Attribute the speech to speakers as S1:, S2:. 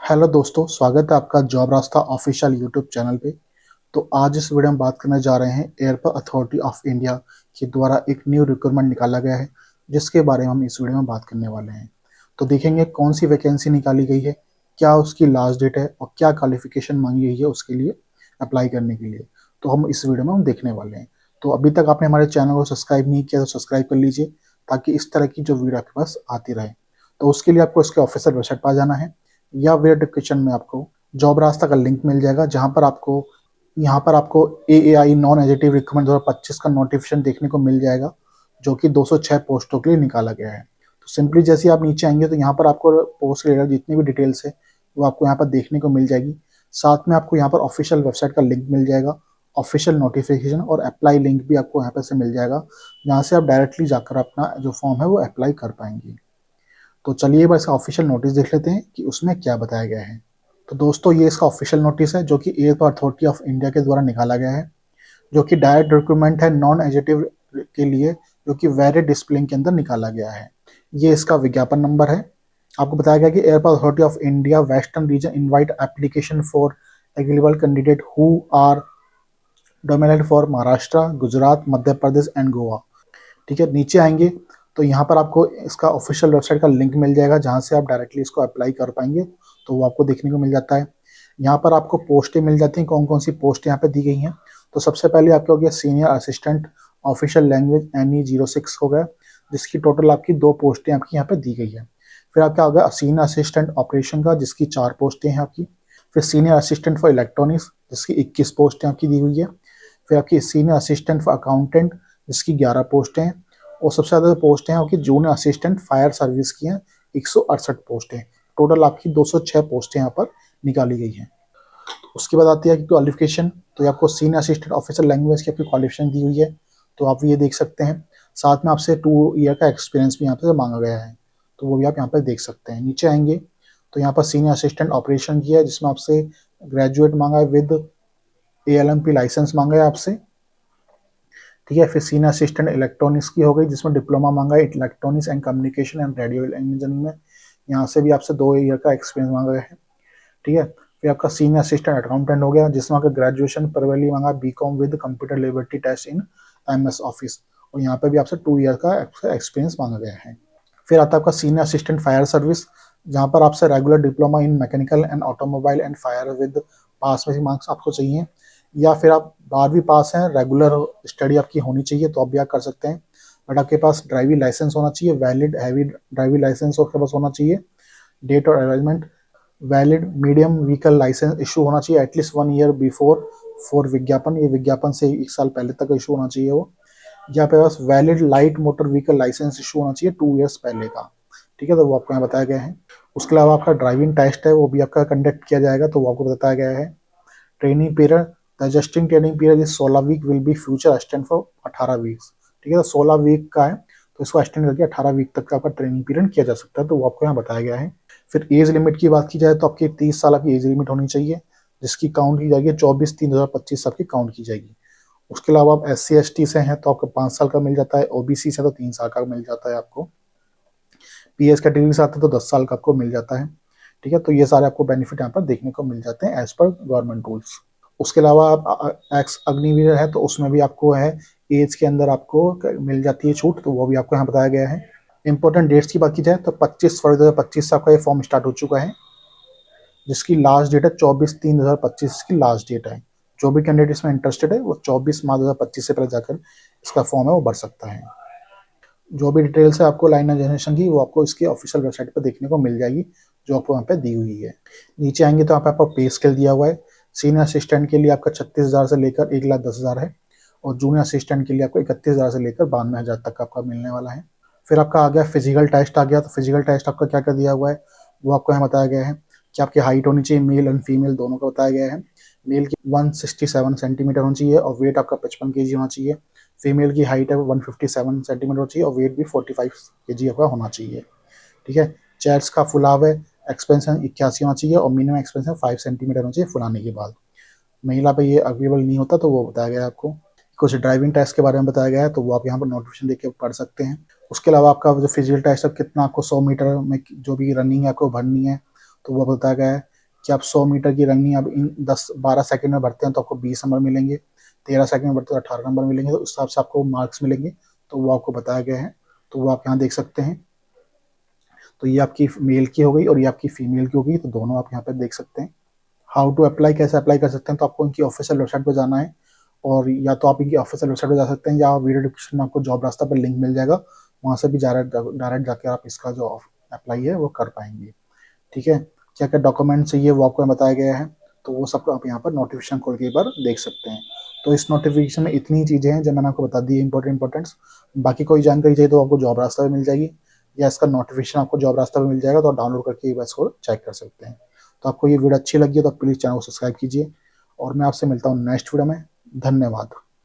S1: Hello दोस्तों, स्वागत है आपका जॉब रास्ता ऑफिशियल यूट्यूब चैनल पे। तो आज इस वीडियो में बात करने जा रहे हैं एयरपोर्ट अथॉरिटी ऑफ इंडिया के द्वारा एक न्यू रिक्रूटमेंट निकाला गया है, जिसके बारे में हम इस वीडियो में बात करने वाले हैं। तो देखेंगे कौन सी वैकेंसी निकाली गई है, क्या उसकी लास्ट डेट है और क्या क्वालिफिकेशन मांगी गई है उसके लिए अप्लाई करने के लिए। तो हम इस वीडियो में हम देखने वाले हैं। तो अभी तक आपने हमारे चैनल को सब्सक्राइब नहीं किया तो सब्सक्राइब कर लीजिए, ताकि इस तरह की जो वीडियो आपके पास आती रहे। तो उसके लिए आपको इसके ऑफिशियल वेबसाइट पर जाना है, या वीडियो डिस्क्रिप्शन में आपको जॉब रास्ता का लिंक मिल जाएगा, जहां पर आपको यहाँ पर आपको AAI नॉन एग्जीक्यूटिव रिक्रूटमेंट 2025 का नोटिफिकेशन देखने को मिल जाएगा, जो कि 206 पोस्टों के लिए निकाला गया है। तो सिंपली जैसे आप नीचे आएंगे तो यहाँ पर आपको पोस्ट रिलेटेड जितनी भी डिटेल्स है वो आपको यहाँ पर देखने को मिल जाएगी। साथ में आपको यहाँ पर ऑफिशियल वेबसाइट का लिंक मिल जाएगा, ऑफिशियल नोटिफिकेशन और अप्लाई लिंक भी आपको यहाँ पर से मिल जाएगा, जहाँ से आप डायरेक्टली जाकर अपना जो फॉर्म है वो अप्लाई कर पाएंगे। तो चलिए बस इसका ऑफिशियल नोटिस देख लेते हैं कि उसमें क्या बताया गया है। तो दोस्तों, ये इसका ऑफिशियल नोटिस है जो कि एयरपोर्ट अथॉरिटी ऑफ इंडिया के द्वारा निकाला गया है, जो कि डायरेक्ट रिक्रूटमेंट है नॉन एग्जीक्यूटिव के लिए, जो कि वेरियड डिसिप्लिन के अंदर निकाला गया है। ये इसका विज्ञापन नंबर है। आपको बताया गया कि airport authority of India western region invite application for eligible candidate who are dominated for Maharashtra, Gujarat, Madhya Pradesh and Goa. ठीक है, नीचे आएंगे तो यहाँ पर आपको इसका ऑफिशियल वेबसाइट का लिंक मिल जाएगा, जहाँ से आप डायरेक्टली इसको अप्लाई कर पाएंगे। तो वो आपको देखने को मिल जाता है। यहाँ पर आपको पोस्टें मिल जाती हैं, कौन कौन सी पोस्ट यहाँ पे दी गई हैं। तो सबसे पहले आपके हो गया senior assistant official language NE06 हो गया, जिसकी टोटल आपकी 2 पोस्टें आपकी यहाँ पे दी गई है। फिर आपका हो गया सीनियर असिस्टेंट ऑपरेशन का, जिसकी 4 पोस्टें हैं आपकी। फिर सीनियर असिस्टेंट फॉर इलेक्ट्रॉनिक्स, जिसकी 21 पोस्टें आपकी दी हुई है। फिर आपकी सीनियर असिस्टेंट फॉर अकाउंटेंट, जिसकी 11 पोस्टें हैं। और सबसे ज़्यादा पोस्टें हैं आपकी जूनियर असिस्टेंट फायर सर्विस की हैं, 168 पोस्टें। टोटल आपकी 206 पोस्टें यहाँ पर निकाली गई हैं। उसके बाद आती है कि क्वालिफिकेशन। तो ये आपको सीनियर असिस्टेंट ऑफिसर लैंग्वेज की आपकी क्वालिफिकेशन दी हुई है, तो आप ये देख सकते हैं। साथ में आपसे 2 ईयर का एक्सपीरियंस भी यहाँ पे मांगा गया है, तो वो भी आप यहाँ पर देख सकते हैं। नीचे आएंगे तो यहाँ पर सीनियर असिस्टेंट ऑपरेशन की है, जिसमें आपसे ग्रेजुएट मांगा है विद ALMP लाइसेंस मांगा है आपसे। ठीक है, फिर सीनियर असिस्टेंट इलेक्ट्रॉनिक्स की हो गई, जिसमें डिप्लोमा मांगा है electronics and communication and radio engineering में। यहाँ से भी आपसे 2 ईयर का एक्सपीरियंस मांगा गया है। ठीक है, फिर आपका सीनियर असिस्टेंट अकाउंटेंट हो गया, जिसमें आपका ग्रेजुएशन प्रवेली मांगा BCom with computer liberty test in MS office, और यहाँ पे भी आपसे 2 ईयर का एक्सपीरियंस मांगा गया है। फिर आता है आपका सीनियर असिस्टेंट फायर सर्विस, जहाँ पर आपसे regular diploma in mechanical and automobile and fire with pass में मार्क्स आपको चाहिए, या फिर आप 12वीं पास हैं, रेगुलर स्टडी आपकी होनी चाहिए तो आप भी कर सकते हैं। बट आपके पास ड्राइविंग लाइसेंस होना चाहिए, वैलिड हैवी ड्राइविंग लाइसेंस आपके पास होना चाहिए। डेट और arrangement, valid medium vehicle licence issue होना चाहिए एटलीस्ट 1 ईयर बिफोर फॉर विज्ञापन, ये विज्ञापन से 1 साल पहले तक इशू होना चाहिए वो। या आपके पास valid light motor vehicle licence issue होना चाहिए 2 ईयर्स पहले का। ठीक है, तो वो आपको यहाँ बताया गया है। उसके अलावा आपका ड्राइविंग टेस्ट है, वो भी आपका कंडक्ट किया जाएगा, तो वो आपको बताया गया है। Training period, the existing training period is 16 week will be future extend for 18 weeks. ठीक है, तो 16 वीक का है, तो इसको एक्सटेंड करके 18 वीक तक का आपका ट्रेनिंग पीरियड किया जा सकता है, तो वो आपको यहाँ बताया गया है। फिर एज लिमिट की बात की जाए तो आपकी 30 साल की एज लिमिट होनी चाहिए, जिसकी काउंट की जाएगी 24/3/2025 आपकी काउंट की जाएगी। उसके अलावा आप SC/ST से हैं तो आपको 5 साल का मिल जाता है, OBC से तो 3 साल का मिल जाता है आपको, PS कैटेगरी से आते तो 10 साल का आपको मिल जाता है। ठीक है, तो ये सारे आपको बेनिफिट यहाँ पर देखने को मिल जाते हैं एज पर गवर्नमेंट रूल्स। उसके अलावा आप एक्स अग्निवीर है तो उसमें भी आपको है एज के अंदर आपको मिल जाती है छूट, तो वो भी आपको यहाँ बताया गया है। इंपॉर्टेंट डेट्स की बात की जाए तो 25 फरवरी 2025 से आपका ये फॉर्म स्टार्ट हो चुका है, जिसकी लास्ट डेट है 24/3/2025 की लास्ट डेट है। जो भी कैंडिडेट इसमें इंटरेस्टेड है वो 24 मार्च 2025 से पहले जाकर इसका फॉर्म है वो भर सकता है। जो भी डिटेल्स है आपको लाइन जनरेशन की, वो आपको इसकी ऑफिशियल वेबसाइट पर देखने को मिल जाएगी, जो आपको यहाँ पे दी हुई है। नीचे आएंगे तो यहाँ पे आपको पे स्केल दिया हुआ है। सीनियर असिस्टेंट के लिए आपका 36,000 से लेकर 1,10,000 है, और जूनियर असिस्टेंट के लिए आपको 31,000 से लेकर 92,000 तक आपका मिलने वाला है। फिर आपका आ गया फिजिकल टेस्ट आ गया, तो फिजिकल टेस्ट आपका क्या क्या दिया हुआ है वो आपको यहाँ बताया गया है कि आपकी हाइट होनी चाहिए, मेल एंड फीमेल दोनों का बताया गया है। मेल की 167 सेंटीमीटर होनी चाहिए और वेट आपका 55 kg होना चाहिए। फीमेल की हाइट है 157 सेंटीमीटर होनी चाहिए और वेट भी 45 kg आपका होना चाहिए। ठीक है, चेयर्स का फुलाव है, एक्सपेंशन 81 होना चाहिए और मिनिमम एक्सपेंशन 5 सेंटीमीटर होना चाहिए फुलाने के बाद। महिला पे ये अवेलेबल नहीं होता, तो वो बताया गया है आपको। कुछ ड्राइविंग टेस्ट के बारे में बताया गया है, तो वो आप यहाँ पर नोटिफिकेशन देख के पढ़ सकते हैं। उसके अलावा आपका जो फिजिकल टेस्ट है कितना आपको 100 मीटर में जो भी रनिंग है आपको भरनी है, तो वो बताया गया है। कि आप 100 मीटर की रनिंग आप इन 10-12 सेकंड में भरते हैं तो आपको 20 नंबर मिलेंगे, 13 सेकंड में भरते हैं तो 18 नंबर मिलेंगे, तो उस हिसाब से आपको मार्क्स मिलेंगे। तो वो आपको बताया गया है, तो वो आप यहाँ देख सकते हैं। तो ये आपकी मेल की हो गई और ये आपकी फीमेल की हो गई, तो दोनों आप यहाँ पे देख सकते हैं। हाउ टू अप्लाई, कैसे अप्लाई कर सकते हैं, तो आपको इनकी ऑफिशियल वेबसाइट पर जाना है, और या तो आप इनकी ऑफिशियल वेबसाइट पर जा सकते हैं, या वीडियो डिस्क्रिप्शन में आपको जॉब रास्ता पर लिंक मिल जाएगा, वहाँ से भी डायरेक्ट जाकर आप इसका जो अप्लाई है वो कर पाएंगे। ठीक है, क्या क्या डॉक्यूमेंट चाहिए वो आपको बताया गया है, तो वो सब आप यहाँ पर नोटिफिकेशन खोल के एक बार देख सकते हैं। तो इस नोटिफिकेशन में इतनी चीज़ें हैं जो मैंने आपको बता दी है, इंपॉर्टेंट्स। बाकी कोई जानकारी चाहिए तो आपको जॉब रास्ता पे मिल जाएगी, या इसका नोटिफिकेशन आपको जॉब रास्ता पे मिल जाएगा, तो आप डाउनलोड करके बस को चेक कर सकते हैं। तो आपको ये वीडियो अच्छी लगी है तो प्लीज़ चैनल को सब्सक्राइब कीजिए, और मैं आपसे मिलता हूँ नेक्स्ट वीडियो में। धन्यवाद।